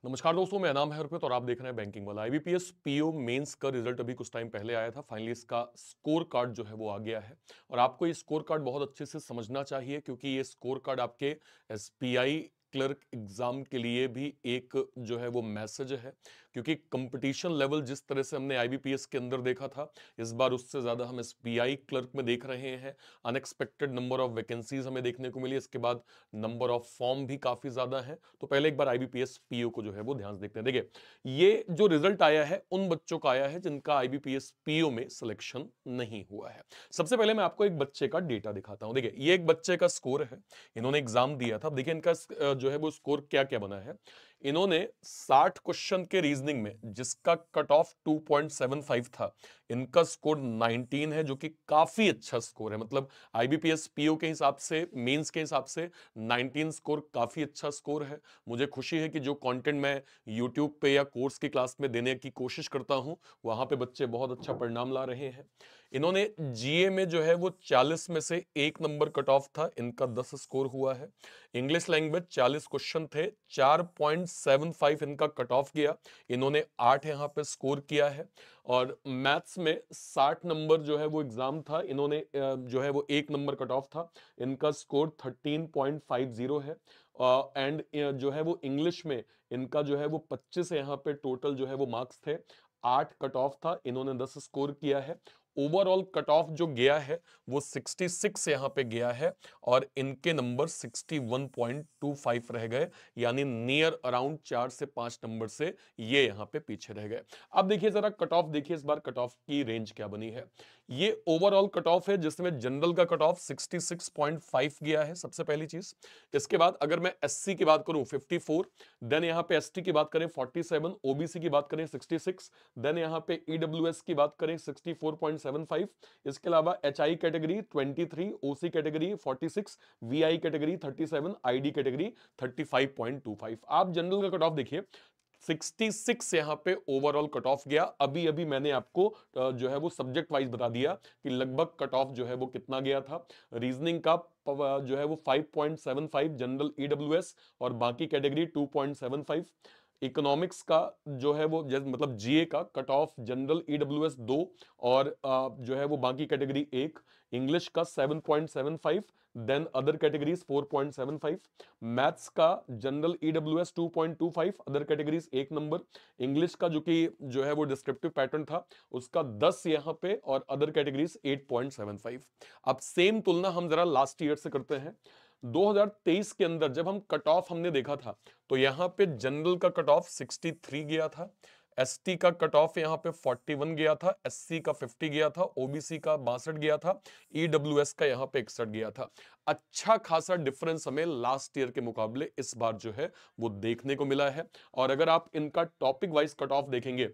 नमस्कार दोस्तों, मेरा नाम है हरप्रीत और आप देख रहे हैं बैंकिंग वाला। आईबीपीएस पीओ मेंस का रिजल्ट अभी कुछ टाइम पहले आया था। फाइनली इसका स्कोर कार्ड जो है वो आ गया है और आपको ये स्कोर कार्ड बहुत अच्छे से समझना चाहिए क्योंकि ये स्कोर कार्ड आपके एसबीआई क्लर्क एग्जाम के लिए भी एक जो है वो मैसेज है, क्योंकि कंपटीशन लेवल जिस तरह से हमने आईबीपीएस के अंदर देखा था, इस बार उससे ज्यादा हम एसबीआई क्लर्क में देख रहे हैं। अनएक्सपेक्टेड नंबर ऑफ वैकेंसीज हमें देखने को मिली, इसके बाद नंबर ऑफ फॉर्म भी काफी ज्यादा है। तो पहले एक बार आईबीपीएस पीओ को जो है वो ध्यान से देखते हैं। देखिए, ये जो रिजल्ट आया है उन बच्चों का आया है जिनका आईबीपीएस पीओ में सिलेक्शन नहीं हुआ है। सबसे पहले मैं आपको एक बच्चे का डेटा दिखाता हूं। देखिए, ये एक बच्चे का स्कोर है, इन्होंने एग्जाम दिया था। देखिए इनका जो है वो स्कोर क्या क्या बना है। इन्होंने 60 क्वेश्चन के रीजनिंग में जिसका कट ऑफ 2.75 था, इनका स्कोर 19 है, जो कि काफी अच्छा स्कोर है। मतलब आईबीपीएस पीओ के हिसाब से, मेंस के हिसाब से 19 स्कोर काफी अच्छा स्कोर है। मुझे खुशी है कि जो कंटेंट मैं यूट्यूब पे या कोर्स की क्लास में देने की कोशिश करता हूं, वहां पे बच्चे बहुत अच्छा परिणाम ला रहे हैं। इन्होंने जीए में जो है वो 40 में से 1 नंबर कट ऑफ था, इनका 10 स्कोर हुआ है। इंग्लिश लैंग्वेज 40 क्वेश्चन थे, 4.75 इनका कट ऑफ गया, इन्होंने 8 यहां पे स्कोर किया है। और मैथ्स में 60 नंबर जो है वो एग्जाम था, इन्होंने जो है वो 1 नंबर कट ऑफ था, इनका स्कोर 13.50 है। एंड जो है वो इंग्लिश में इनका जो है वो 25 यहाँ पे टोटल जो है वो मार्क्स थे, 8 कट ऑफ था, इन्होंने 10 स्कोर किया है। ओवरऑल कट ऑफ जो गया है वो 66 यहां पे गया है और इनके नंबर 61.25 रह गए, यानी नियर अराउंड 4 से 5 नंबर से ये यहां पे पीछे रह गए। अब देखिए जरा कट ऑफ देखिए, इस बार कट ऑफ की रेंज क्या बनी है। ये ओवरऑल कट ऑफ है जिसमें जनरल का कट ऑफ 66.5 गया है, सबसे पहली चीज। इसके बाद अगर मैं एससी की बात करूं 54, देन यहां पे एसटी की बात करें 47, ओबीसी की बात करें 66, देन यहां पे ईडब्ल्यूएस की बात करें 64.75, इसके अलावा HI category 23, OC category 46, VI category 37, ID category 35.25। आप जनरल का कट ऑफ देखिए 66 यहां पे ओवरऑल कट ऑफ गया। अभी अभी मैंने आपको जो है वो सब्जेक्ट वाइज बता दिया कि लगभग कट ऑफ जो है वो कितना गया था। रीजनिंग का जो है वो 5.75 जनरल ईडब्ल्यूएस और बाकी कैटेगरी 2.75। इकोनॉमिक्स का जो है वो मतलब जीए का कट ऑफ जनरल ईडब्ल्यूएस 2 और जो है वो बाकी कैटेगरी 1। इंग्लिश का 7.75, देन अदर कैटेगरीज 4.75। मैथ्स का general EWS 2.25, other categories 1 number. English का जो है वो डिस्क्रिप्टिव पैटर्न था, उसका 10 यहां पे और अदर कैटेगरीज 8.75। अब सेम तुलना हम जरा लास्ट ईयर से करते हैं। 2023 के अंदर जब हम कट ऑफ हमने देखा था, तो यहां पे जनरल का कट ऑफ 63 गया था, एसटी का कट ऑफ यहां पे 41 गया था, एससी का 50 गया था, ओबीसी का 62 गया था, ईडब्ल्यूएस का यहां पे 61 गया था। अच्छा खासा डिफरेंस हमें लास्ट ईयर के मुकाबले इस बार जो है वो देखने को मिला है। और अगर आप इनका टॉपिक वाइज कट ऑफ देखेंगे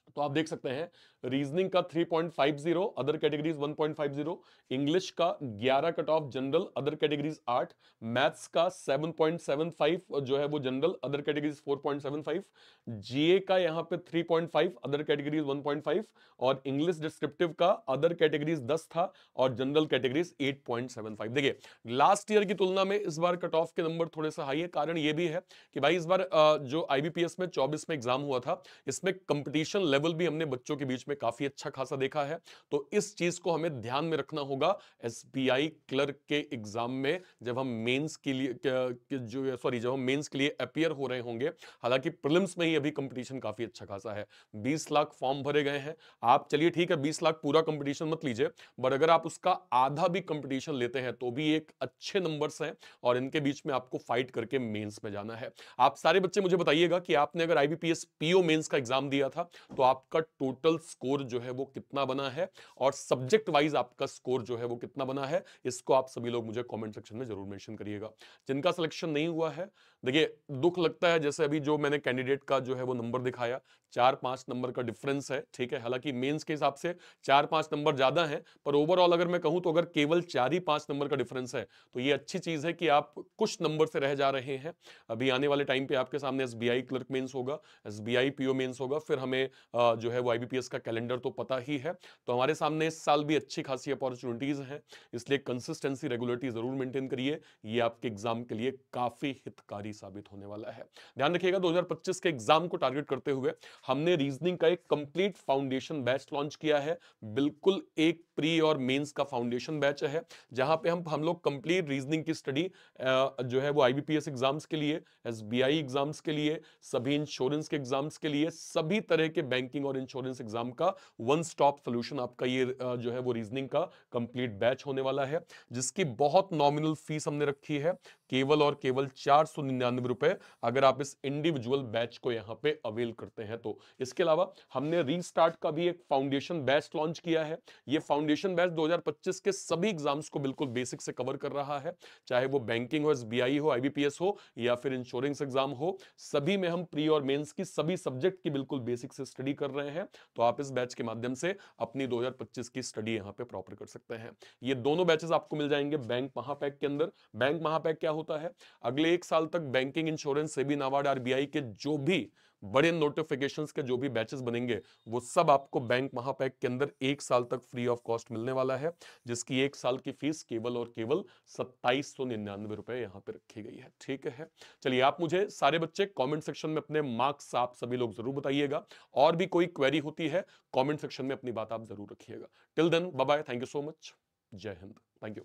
तो आप देख सकते हैं रीजनिंग का 3.50, अदर कैटेगरीज 1.50, इंग्लिश का 11 cut off general, other categories 8, maths का 7.75 जो है वो जनरल, अदर कैटेगरीज 4.75, जीए का यहां पे 3.5, अदर कैटेगरीज 1.5 और इंग्लिश डिस्क्रिप्टिव का अदर कैटेगरीज 10 था और जनरल कैटेगरीज 8.75। देखिए, लास्ट ईयर की तुलना में इस बार कट ऑफ के नंबर थोड़े से हाई है। कारण ये भी है कि भाई इस बार जो आईबीपीएस में 24 में एग्जाम हुआ था, इसमें कंपटीशन लेवल भी हमने बच्चों के बीच में काफी अच्छा खासा देखा है। तो इस चीज को हमें ध्यान में रखना होगा एसबीआई क्लर्क के एग्जाम में, जब हम मेंस के लिए जब हम मेंस के लिए अपीयर हो रहे होंगे। हालांकि प्रीलिम्स में ही अभी कंपटीशन काफी अच्छा खासा है, 20 लाख फॉर्म भरे गए हैं। आप चलिए ठीक है 20 लाख पूरा कंपटीशन मत लीजिए, बट अगर आप उसका आधा भी कंपटीशन लेते हैं तो भी एक अच्छे नंबर्स हैं और इनके बीच में आपको फाइट करके मेंस में जाना है। आप सारे बच्चे मुझे बताइएगा कि आपने अगर आईबीपीएस पीओ मेंस का एग्जाम दिया था तो आपका टोटल स्कोर जो है वो कितना बना है और सब्जेक्ट वाइज आपका स्कोर जो है वो कितना बना है। इसको आप सभी लोग मुझे कमेंट सेक्शन में जरूर मेंशन करिएगा। जिनका सिलेक्शन नहीं हुआ है, देखिए दुख लगता है, जैसे अभी जो मैंने कैंडिडेट का जो है वो नंबर दिखाया, 4-5 नंबर का डिफरेंस है, ठीक है। हालांकि मेंस के हिसाब से 4-5 नंबर ज्यादा है, पर ओवरऑल अगर मैं कहूं तो अगर केवल 4 ही 5 नंबर का डिफरेंस है तो ये अच्छी चीज है कि आप कुछ नंबर से रह जा रहे हैं। अभी आने वाले टाइम पे आपके सामने एसबीआई क्लर्क मेंस होगा, एसबीआई पीओ मेंस होगा, फिर हमें जो है वो आईबीपीएस का कैलेंडर तो पता ही है। तो हमारे सामने इस साल भी अच्छी खासी अपॉर्चुनिटीज हैं, इसलिए कंसिस्टेंसी रेगुलरिटी जरूर मेंटेन करिए, ये आपके एग्जाम के लिए काफी हितकारी साबित होने वाला है। ध्यान रखिएगा 2025 के एग्जाम को टारगेट करते हुए हमने रीजनिंग का एक कंप्लीट फाउंडेशन बैच लॉन्च किया है। बिल्कुल एक प्री और मेंस का फाउंडेशन बैच है, जहां पे हम लोग कंप्लीट रीजनिंग की स्टडी जो है वो आईबीपीएस एग्जाम्स के लिए, एसबीआई एग्जाम्स के लिए, सभी इंश्योरेंस के एग्जाम्स के लिए, सभी तरह के बैंकिंग और इंश्योरेंस एग्जाम का वन स्टॉप सोल्यूशन आपका ये जो है वो रीजनिंग का कंप्लीट बैच होने वाला है, जिसकी बहुत नॉमिनल फीस हमने रखी है, केवल और केवल 499 रुपए, अगर आप इस इंडिविजुअल बैच को यहां पे अवेल करते हैं तो। इसके अलावा हमने रीस्टार्ट का भी एक फाउंडेशन बैच लॉन्च किया है। ये फाउंडेशन बैच 2025 के सभी एग्जाम्स को बिल्कुल बेसिक से कवर कर रहा है, चाहे वो बैंकिंग हो, एसबीआई हो, आईबीपीएस हो या फिर इंश्योरेंस एग्जाम हो, सभी में हम प्री और मेंस की सभी सब्जेक्ट की बिल्कुल बेसिक से स्टडी कर रहे हैं। तो आप इस बैच के माध्यम से अपनी 2025 की स्टडी यहां पे प्रॉपर कर सकते हैं। ये दोनों बैचेस आपको मिल जाएंगे बैंक महापैक के अंदर। बैंक महापैक क्या होता है? अगले 1 साल तक banking, insurance, SEBI, NABARD, RBI के जो भी बड़े नोटिफिकेशंस के जो भी बैचेस बनेंगे, वो सब आपको बैंक महापैक के अंदर 1 साल तक फ्री ऑफ कॉस्ट मिलने वाला है, जिसकी 1 साल की फीस केवल और केवल 2799 रुपए यहां पे रखी गई है। ठीक है, चलिए आप मुझे सारे बच्चे कमेंट सेक्शन में अपने मार्क्स आप सभी लोग जरूर बताइएगा, और भी कोई क्वेरी होती है कमेंट सेक्शन में अपनी बात आप जरूर रखिएगा। Till then bye bye, thank you so much, जय हिंद, थैंक यू।